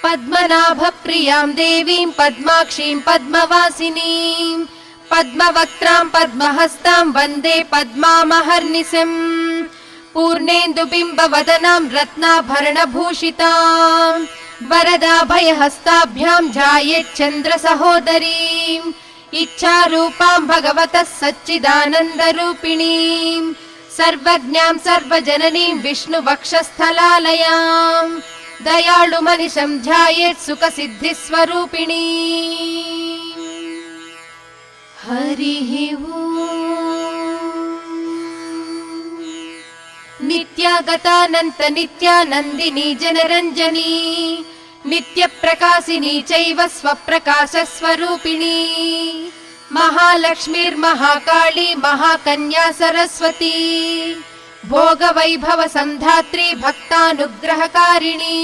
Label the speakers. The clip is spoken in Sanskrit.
Speaker 1: पद्मनाभप्रियां देवीं पद्माक्षीं पद्मवासिनीं पद्मवक्त्रां पद्महस्तां वन्दे पद्मामहर्निशम् पूर्णेन्दुबिम्बवदनां रत्नाभरणभूषितां वरदाभयहस्ताभ्यां ध्यायेच्चन्द्रसहोदरीं इच्छारूपां भगवतः सच्चिदानन्दरूपिणीं सर्वज्ञां सर्वजननीं विष्णुवक्षस्थलालयां दयाळुमनिशं ध्यायेत् सुखसिद्धिस्वरूपिणी। हरिः नित्यागतानन्त नित्यानन्दिनी जनरञ्जनी नित्यप्रकाशिनी चैव स्वप्रकाशस्वरूपिणी महालक्ष्मीर्महाकाली महाकन्या सरस्वती भोगवैभव सन्धात्री भक्तानुग्रहकारिणी